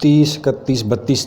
30, 31, 32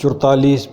44,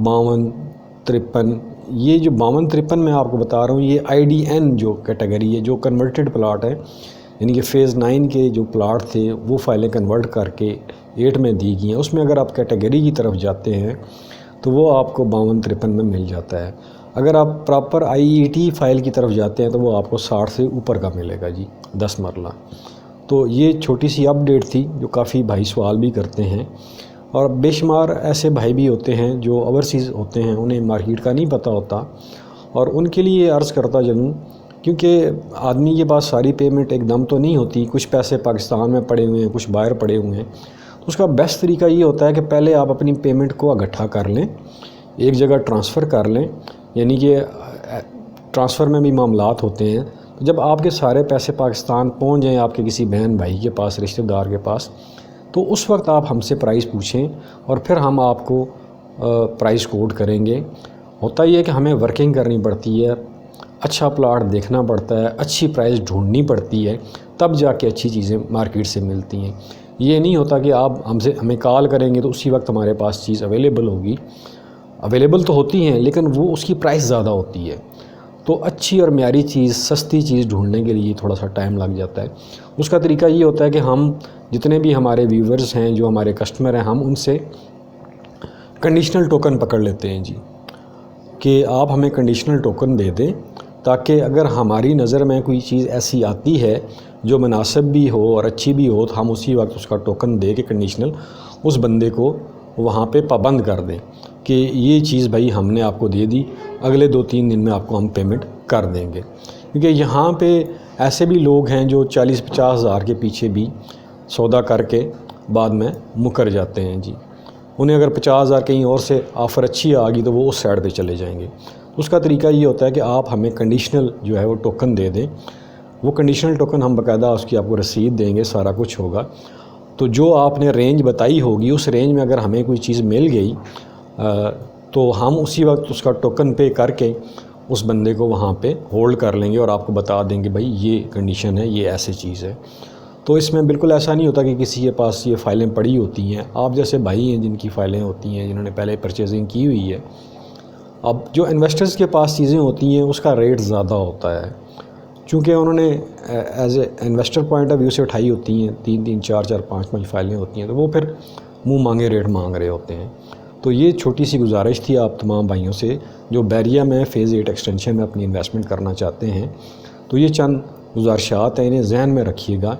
52, 53 یہ جو 5253 میں آپ کو بتا رہا ہوں یہ IDN جو کیٹیگری ہے، جو کنورٹڈ پلاٹ ہے، یعنی کہ فیز 9 کے جو پلاٹ تھے وہ فائلیں کنورٹ کر کے 8 میں دی گئی ہیں۔ اس میں اگر آپ کیٹیگری کی طرف جاتے ہیں تو وہ آپ کو 5253 میں مل جاتا ہے۔ اگر آپ پراپر IET فائل کی طرف جاتے ہیں تو وہ آپ کو 60 سے اوپر کا ملے گا جی، 10 مرلہ۔ تو یہ چھوٹی سی اپ ڈیٹ تھی جو کافی بھائی سوال بھی کرتے ہیں، اور بے شمار ایسے بھائی بھی ہوتے ہیں جو اوورسیز ہوتے ہیں، انہیں مارکیٹ کا نہیں پتہ ہوتا، اور ان کے لیے یہ عرض کرتا چلوں کیونکہ آدمی کے پاس ساری پیمنٹ ایک دم تو نہیں ہوتی، کچھ پیسے پاکستان میں پڑے ہوئے ہیں، کچھ باہر پڑے ہوئے ہیں، تو اس کا بیسٹ طریقہ یہ ہوتا ہے کہ پہلے آپ اپنی پیمنٹ کو اکٹھا کر لیں، ایک جگہ ٹرانسفر کر لیں، یعنی کہ ٹرانسفر میں بھی معاملات ہوتے ہیں۔ جب آپ کے سارے پیسے پاکستان پہنچ جائیں آپ کے کسی بہن بھائی کے پاس، رشتہ دار کے پاس، تو اس وقت آپ ہم سے پرائس پوچھیں اور پھر ہم آپ کو پرائس کوٹ کریں گے۔ ہوتا یہ ہے کہ ہمیں ورکنگ کرنی پڑتی ہے، اچھا پلاٹ دیکھنا پڑتا ہے، اچھی پرائس ڈھونڈنی پڑتی ہے، تب جا کے اچھی چیزیں مارکیٹ سے ملتی ہیں۔ یہ نہیں ہوتا کہ آپ ہمیں کال کریں گے تو اسی وقت ہمارے پاس چیز اویلیبل ہوگی۔ اویلیبل تو ہوتی ہیں لیکن وہ اس کی پرائس زیادہ ہوتی ہے، تو اچھی اور معیاری چیز، سستی چیز ڈھونڈنے کے لیے تھوڑا سا ٹائم لگ جاتا ہے۔ اس کا طریقہ یہ ہوتا ہے کہ ہم جتنے بھی ہمارے ویورز ہیں، جو ہمارے کسٹمر ہیں، ہم ان سے کنڈیشنل ٹوکن پکڑ لیتے ہیں جی، کہ آپ ہمیں کنڈیشنل ٹوکن دے دیں، تاکہ اگر ہماری نظر میں کوئی چیز ایسی آتی ہے جو مناسب بھی ہو اور اچھی بھی ہو تو ہم اسی وقت اس کا ٹوکن دے کے کنڈیشنل اس بندے کو وہاں پہ پابند کر دیں کہ یہ چیز بھائی ہم نے آپ کو دے دی، اگلے 2-3 دن میں آپ کو ہم پیمنٹ کر دیں گے۔ کیونکہ یہاں پہ ایسے بھی لوگ ہیں جو 40-50 ہزار کے پیچھے بھی سودا کر کے بعد میں مکر جاتے ہیں جی۔ انہیں اگر 50 ہزار کہیں اور سے آفر اچھی آ گئی تو وہ اس سائڈ پہ چلے جائیں گے۔ اس کا طریقہ یہ ہوتا ہے کہ آپ ہمیں کنڈیشنل جو ہے وہ ٹوکن دے دیں، وہ کنڈیشنل ٹوکن ہم باقاعدہ اس کی آپ کو رسید دیں گے، سارا کچھ ہوگا، تو جو آپ نے رینج بتائی ہوگی اس رینج میں اگر ہمیں کوئی چیز مل گئی تو ہم اسی وقت اس کا ٹوکن پے کر کے اس بندے کو وہاں پہ ہولڈ کر لیں گے اور آپ کو بتا دیں گے بھائی یہ کنڈیشن ہے، یہ ایسے چیز ہے۔ تو اس میں بالکل ایسا نہیں ہوتا کہ کسی کے پاس یہ فائلیں پڑی ہوتی ہیں۔ آپ جیسے بھائی ہیں جن کی فائلیں ہوتی ہیں، جنہوں نے پہلے پرچیزنگ کی ہوئی ہے، اب جو انویسٹرز کے پاس چیزیں ہوتی ہیں اس کا ریٹ زیادہ ہوتا ہے، چونکہ انہوں نے as a investor point of view سے اٹھائی ہوتی ہیں، 3-3 4-4 5-5 فائلیں ہوتی ہیں، تو وہ پھر منہ مانگے ریٹ مانگ رہے ہوتے ہیں۔ تو یہ چھوٹی سی گزارش تھی آپ تمام بھائیوں سے جو بحریہ میں فیز 8 ایکسٹینشن میں اپنی انویسٹمنٹ کرنا چاہتے ہیں، تو یہ چند گزارشات ہیں، انہیں ذہن میں رکھیے گا۔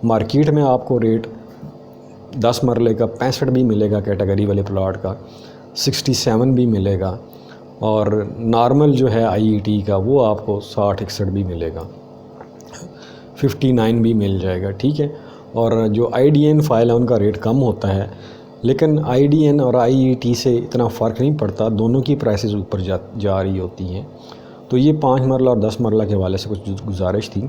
مارکیٹ میں آپ کو ریٹ 10 مرلے کا 65 بھی ملے گا کیٹیگری والے پلاٹ کا، 67 بھی ملے گا، اور نارمل جو ہے IET کا وہ آپ کو 60-61 بھی ملے گا، 59 بھی مل جائے گا، ٹھیک ہے۔ اور جو IDN فائل ہے ان کا ریٹ کم ہوتا ہے، لیکن IDN اور IET سے اتنا فرق نہیں پڑتا، دونوں کی پرائسز اوپر جا رہی ہوتی ہیں۔ تو یہ 5 مرلہ اور 10 مرلہ کے حوالے سے کچھ گزارش تھی۔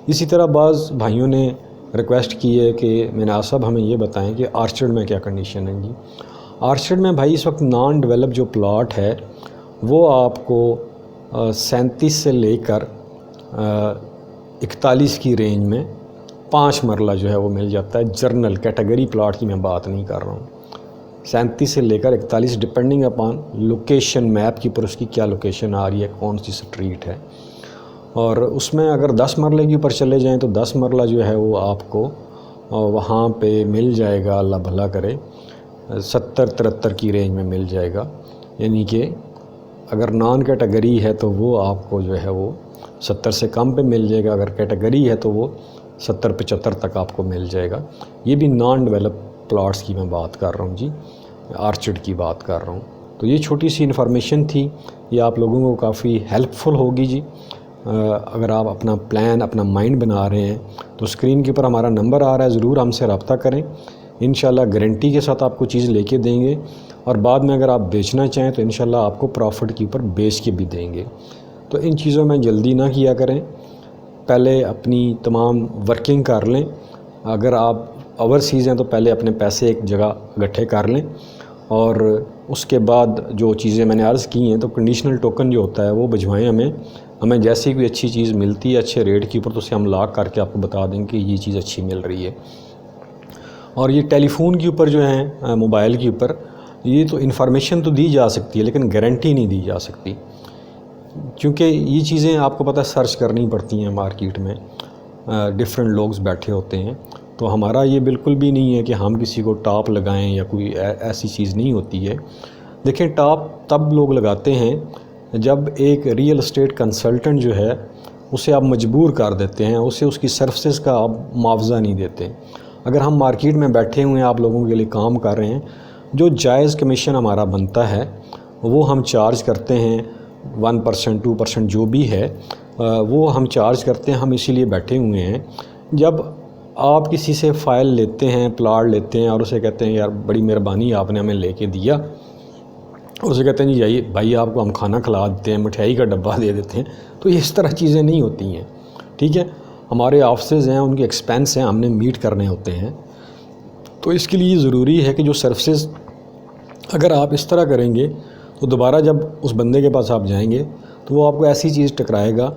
اسی طرح بعض بھائیوں نے ریکویسٹ کی ہے کہ مناظر صاحب ہمیں یہ بتائیں کہ آرچرڈ میں کیا کنڈیشن ہے جی۔ آرچرڈ میں بھائی اس وقت نان ڈیولپ جو پلاٹ ہے وہ آپ کو 37 سے لے کر 41 کی رینج میں 5 مرلہ جو ہے وہ مل جاتا ہے۔ جرنل کیٹیگری پلاٹ کی میں بات نہیں کر رہا ہوں، 37 سے لے کر 41 ڈپینڈنگ اپان لوکیشن، میپ کی پر اس کی کیا لوکیشن آ رہی ہے، کون سی سٹریٹ ہے۔ اور اس میں اگر 10 مرلے کے اوپر چلے جائیں تو 10 مرلہ جو ہے وہ آپ کو وہاں پہ مل جائے گا، اللہ بھلا کرے، 70-73 کی رینج میں مل جائے گا۔ یعنی کہ اگر نان کیٹیگری ہے تو وہ آپ کو جو ہے وہ 70 سے کم پہ مل جائے گا، اگر کیٹیگری ہے تو وہ 70-75 تک آپ کو مل جائے گا۔ یہ بھی نان ڈیولپ پلاٹس کی میں بات کر رہا ہوں جی، آرچرڈ کی بات کر رہا ہوں۔ تو یہ چھوٹی سی انفارمیشن تھی، یہ آپ لوگوں کو کافی ہیلپ فل ہوگی جی۔ اگر آپ اپنا پلان، اپنا مائنڈ بنا رہے ہیں تو اسکرین کے اوپر ہمارا نمبر آ رہا ہے، ضرور ہم سے رابطہ کریں، انشاءاللہ گارنٹی کے ساتھ آپ کو چیز لے کے دیں گے، اور بعد میں اگر آپ بیچنا چاہیں تو انشاءاللہ آپ کو پروفٹ کے اوپر بیچ کے بھی دیں گے۔ تو ان چیزوں میں جلدی نہ کیا کریں، پہلے اپنی تمام ورکنگ کر لیں۔ اگر آپ اوورسیز ہیں تو پہلے اپنے پیسے ایک جگہ اکٹھے کر لیں، اور اس کے بعد جو چیزیں میں نے عرض کی ہیں تو کنڈیشنل ٹوکن جو ہوتا ہے وہ بھجوائیں ہمیں جیسی کوئی اچھی چیز ملتی ہے اچھے ریٹ کے اوپر تو اسے ہم لاک کر کے آپ کو بتا دیں کہ یہ چیز اچھی مل رہی ہے۔ اور یہ ٹیلی فون کے اوپر جو ہیں، موبائل کے اوپر، یہ تو انفارمیشن تو دی جا سکتی ہے لیکن گارنٹی نہیں دی جا سکتی، کیونکہ یہ چیزیں آپ کو پتہ سرچ کرنی پڑتی ہیں مارکیٹ میں، ڈفرینٹ لوگ بیٹھے ہوتے ہیں، تو ہمارا یہ بالکل بھی نہیں ہے کہ ہم کسی کو ٹاپ لگائیں یا کوئی ایسی چیز نہیں ہوتی ہے۔ دیکھیں ٹاپ تب لوگ لگاتے ہیں جب ایک ریئل اسٹیٹ کنسلٹنٹ جو ہے اسے آپ مجبور کر دیتے ہیں، اسے اس کی سروسز کا آپ معاوضہ نہیں دیتے۔ اگر ہم مارکیٹ میں بیٹھے ہوئے ہیں، آپ لوگوں کے لیے کام کر رہے ہیں، جو جائز کمیشن ہمارا بنتا ہے وہ ہم چارج کرتے ہیں، 1% 2% جو بھی ہے وہ ہم چارج کرتے ہیں، ہم اسی لیے بیٹھے ہوئے ہیں۔ جب آپ کسی سے فائل لیتے ہیں، پلاٹ لیتے ہیں اور اسے کہتے ہیں یار بڑی مہربانی آپ نے ہمیں لے کے دیا، اسے کہتے ہیں جی جائیے بھائی آپ کو ہم کھانا کھلا دیتے ہیں، مٹھائی کا ڈبہ دے دیتے ہیں، تو اس طرح چیزیں نہیں ہوتی ہیں، ٹھیک ہے۔ ہمارے آفسز ہیں، ان کے ایکسپینس ہیں، ہم نے میٹ کرنے ہوتے ہیں، تو اس کے لیے ضروری ہے کہ جو سروسز اگر آپ اس طرح کریں گے تو دوبارہ جب اس بندے کے پاس آپ جائیں گے تو وہ آپ کو ایسی چیز ٹکرائے گا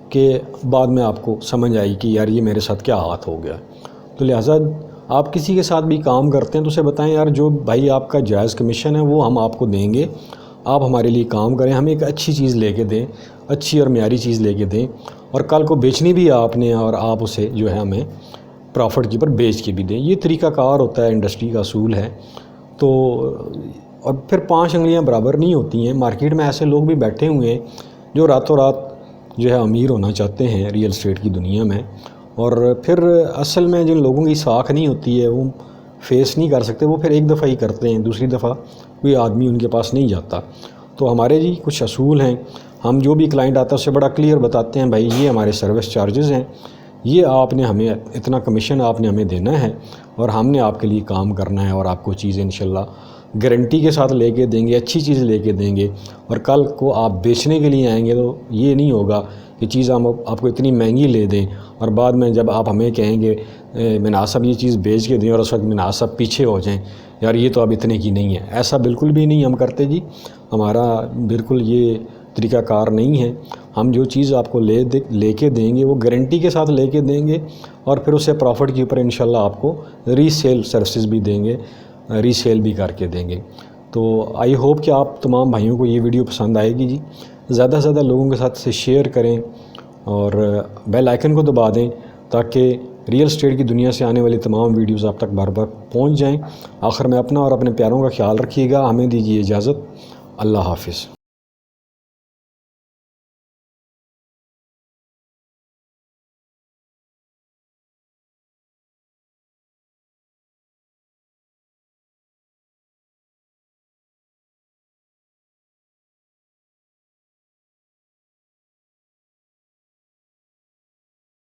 کہ بعد میں آپ کو سمجھ آئی کہ یار یہ میرے ساتھ کیا ہاتھ ہو گیا۔ تو لہٰذا آپ کسی کے ساتھ بھی کام کرتے ہیں تو اسے بتائیں یار جو بھائی آپ کا جائز کمیشن ہے وہ ہم آپ کو دیں گے، آپ ہمارے لیے کام کریں، ہمیں ایک اچھی چیز لے کے دیں، اچھی اور معیاری چیز لے کے دیں، اور کل کو بیچنی بھی آپ نے اور آپ اسے جو ہے ہمیں پروفٹ کے اوپر بیچ کے بھی دیں۔ یہ طریقہ کار ہوتا ہے، انڈسٹری کا اصول ہے۔ تو اور پھر 5 انگلیاں برابر نہیں ہوتی ہیں۔ مارکیٹ میں ایسے لوگ بھی بیٹھے ہوئے ہیں جو راتوں رات جو ہے امیر ہونا چاہتے ہیں ریئل اسٹیٹ کی دنیا میں، اور پھر اصل میں جن لوگوں کی ساکھ نہیں ہوتی ہے وہ فیس نہیں کر سکتے، وہ پھر ایک دفعہ ہی کرتے ہیں، دوسری دفعہ کوئی آدمی ان کے پاس نہیں جاتا۔ تو ہمارے جی کچھ اصول ہیں، ہم جو بھی کلائنٹ آتا ہے اسے بڑا کلیئر بتاتے ہیں بھائی یہ ہمارے سروس چارجز ہیں، یہ آپ نے ہمیں اتنا کمیشن آپ نے ہمیں دینا ہے اور ہم نے آپ کے لیے کام کرنا ہے، اور آپ کو چیزیں انشاءاللہ گارنٹی کے ساتھ لے کے دیں گے، اچھی چیز لے کے دیں گے، اور کل کو آپ بیچنے کے لیے آئیں گے تو یہ نہیں ہوگا کہ چیز ہم آپ کو اتنی مہنگی لے دیں اور بعد میں جب آپ ہمیں کہیں گے مناسب یہ چیز بیچ کے دیں اور اس وقت مناسب پیچھے ہو جائیں یار یہ تو اب اتنے کی نہیں ہے۔ ایسا بالکل بھی نہیں ہم کرتے جی، ہمارا بالکل یہ طریقہ کار نہیں ہے۔ ہم جو چیز آپ کو لے کے دیں گے وہ گارنٹی کے ساتھ لے کے دیں گے، اور پھر اسے پروفٹ کے اوپر انشاءاللہ آپ کو ری سیل سروسز بھی دیں گے، ری سیل بھی کر کے دیں گے۔ تو آئی ہوپ کہ آپ تمام بھائیوں کو یہ ویڈیو پسند آئے گی جی، زیادہ سے زیادہ لوگوں کے ساتھ اسے شیئر کریں اور بیل آئیکن کو دبا دیں تاکہ ریئل اسٹیٹ کی دنیا سے آنے والی تمام ویڈیوز آپ تک بار بار پہنچ جائیں۔ آخر میں اپنا اور اپنے پیاروں کا خیال رکھیے گا، ہمیں دیجیے اجازت، اللہ حافظ۔